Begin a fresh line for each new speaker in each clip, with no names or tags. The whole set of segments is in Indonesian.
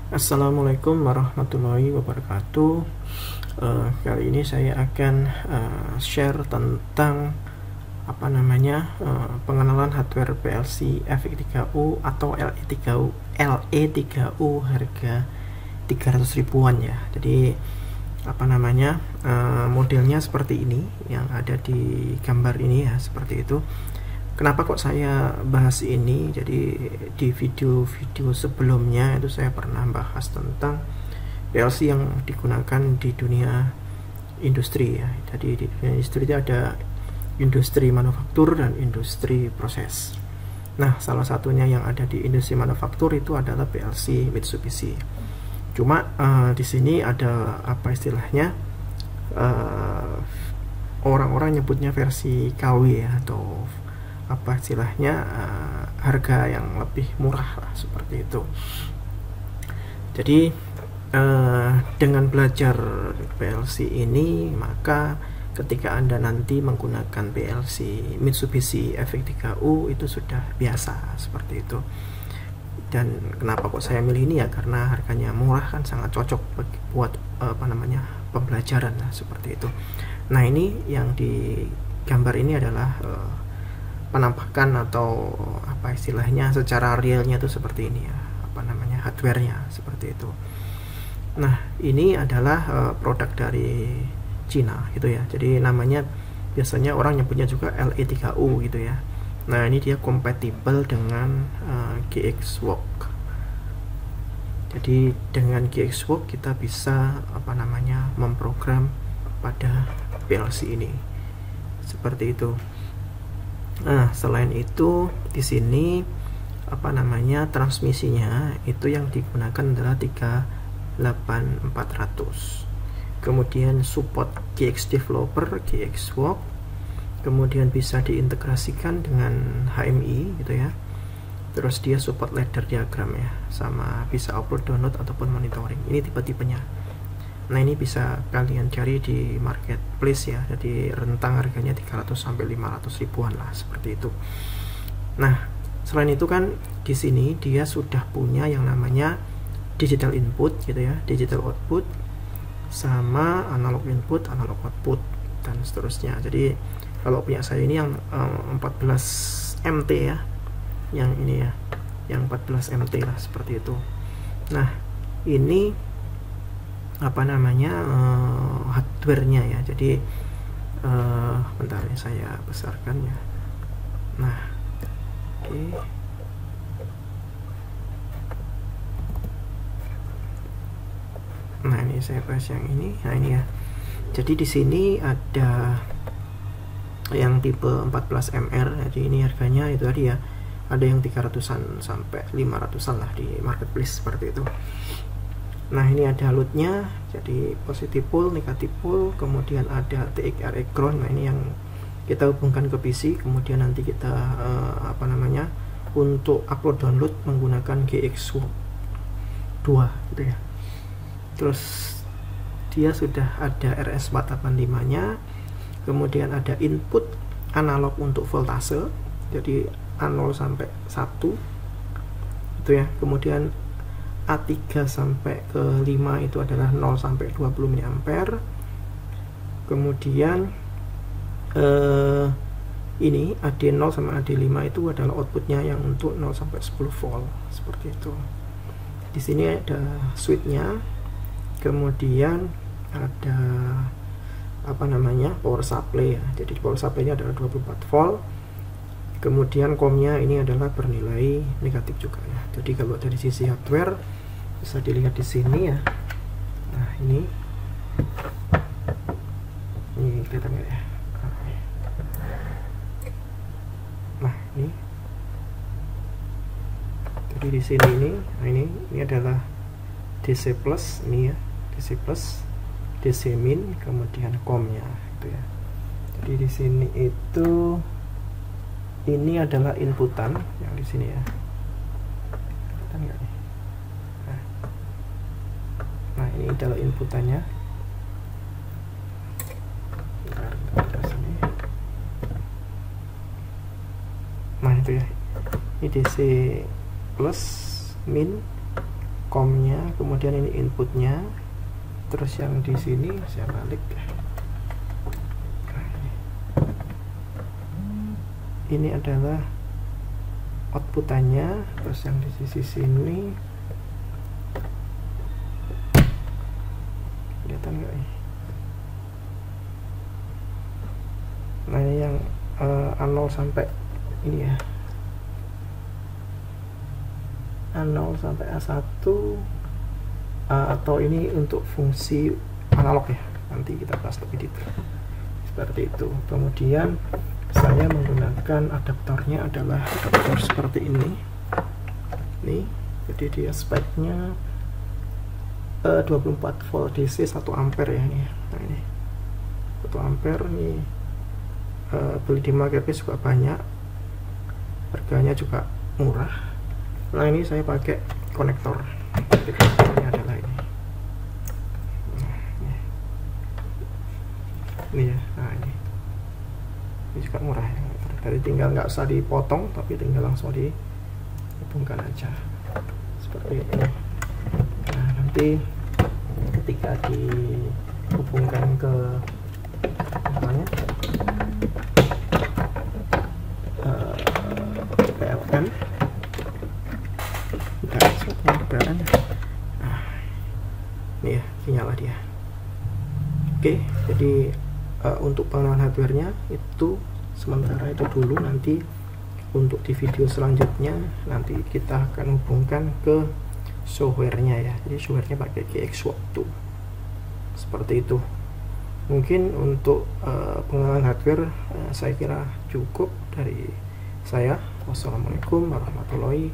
Assalamualaikum warahmatullahi wabarakatuh. Kali ini saya akan share tentang pengenalan hardware PLC FX3U atau LE3U harga 300 ribuan ya. Jadi modelnya seperti ini yang ada di gambar ini ya, seperti itu. Kenapa kok saya bahas ini? Jadi di video-video sebelumnya itu saya pernah bahas tentang PLC yang digunakan di dunia industri ya. Jadi di dunia industri itu ada industri manufaktur dan industri proses. Nah, salah satunya yang ada di industri manufaktur itu adalah PLC Mitsubishi. Cuma di sini ada orang-orang nyebutnya versi KW ya, atau harga yang lebih murah lah, seperti itu. Jadi dengan belajar PLC ini, maka ketika Anda nanti menggunakan PLC Mitsubishi FX3U itu sudah biasa, seperti itu. Dan kenapa kok saya milih ini ya, karena harganya murah, kan sangat cocok buat pembelajaran lah, seperti itu. Nah, ini yang di gambar ini adalah penampakan atau secara realnya itu seperti ini ya, hardwarenya seperti itu. Nah, ini adalah produk dari Cina gitu ya. Jadi namanya biasanya orang nyebutnya juga LE3U gitu ya. Nah, ini dia kompatibel dengan GXWorks. Jadi dengan GXWorks kita bisa memprogram pada PLC ini, seperti itu. Nah, selain itu di sini transmisinya itu yang digunakan adalah 38400. Kemudian support GX Developer, GXWorks. Kemudian bisa diintegrasikan dengan HMI gitu ya. Terus dia support ladder diagram ya, sama bisa upload, download ataupun monitoring. Ini tipe-tipenya. Nah, ini bisa kalian cari di marketplace ya. Jadi rentang harganya 300 sampai 500 ribuan lah, seperti itu. Nah, selain itu kan di sini dia sudah punya yang namanya digital input gitu ya, digital output, sama analog input, analog output, dan seterusnya. Jadi kalau punya saya ini yang 14 MT ya, yang ini ya, yang 14 MT lah, seperti itu. Nah, ini hardwarenya ya. Jadi bentar ya, saya besarkan ya. Nah, oke. Nah, ini saya bahas yang ini. Nah, ini ya. Jadi di sini ada yang tipe 14 MR. Jadi ini harganya itu tadi ya, ada yang 300-an sampai 500-an lah di marketplace, seperti itu. Nah, ini ada loadnya, jadi positive pole, negative pole, kemudian ada TX ground. Nah, ini yang kita hubungkan ke PC, kemudian nanti kita untuk upload download menggunakan GXWorks 2 gitu ya. Terus dia sudah ada RS485 nya, kemudian ada input analog untuk voltase, jadi A0 sampai 1 itu ya. Kemudian A3 sampai ke 5 itu adalah 0 sampai 20 mA. Kemudian ini AD0 sama AD5 itu adalah outputnya yang untuk 0 sampai 10 volt, seperti itu. Di sini ada switchnya, kemudian ada power supply ya. Jadi power supply nya adalah 24 volt. Kemudian COM-nya ini adalah bernilai negatif juga ya. Jadi kalau dari sisi hardware bisa dilihat di sini ya. Nah, ini kelihatan nggak ya? Nah, ini. Jadi di sini ini, nah ini adalah DC plus, ini ya, DC plus, DC min, kemudian COM-nya itu ya. Jadi di sini itu ini adalah inputan yang di sini ya. Kelihatan nggak nih? Nah, ini adalah inputannya. Nah, itu ya. Ini DC plus, min, COM-nya, kemudian ini inputnya, terus yang di sini saya balik. Ini adalah outputannya, terus yang di sisi sini kelihatan nggak ini? Nah ini yang A0 sampai ini ya, A0 sampai A1, atau ini untuk fungsi analog ya, nanti kita bahas lebih detail seperti itu. Kemudian saya menggunakan adaptornya adalah adaptor seperti ini nih, jadi dia speknya 24 volt DC 1 ampere ya ini. Nah ini 1 ampere nih, beli di marketplace juga banyak, harganya juga murah. Nah ini saya pakai konektor, jadi konektornya adalah ini. Nah, ini ya, nah ini juga murah ya, jadi tinggal nggak usah dipotong tapi tinggal langsung dihubungkan aja seperti ini. Nah nanti ketika dihubungkan ke namanya PLN, PLN, nah ini ya nyala dia. Oke, jadi untuk pengenalan hardware-nya itu sementara itu dulu. Nanti untuk di video selanjutnya nanti kita akan hubungkan ke software-nya ya. Jadi software-nya pakai GXWorks seperti itu. Mungkin untuk pengenalan hardware saya kira cukup dari saya. Wassalamualaikum warahmatullahi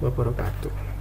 wabarakatuh.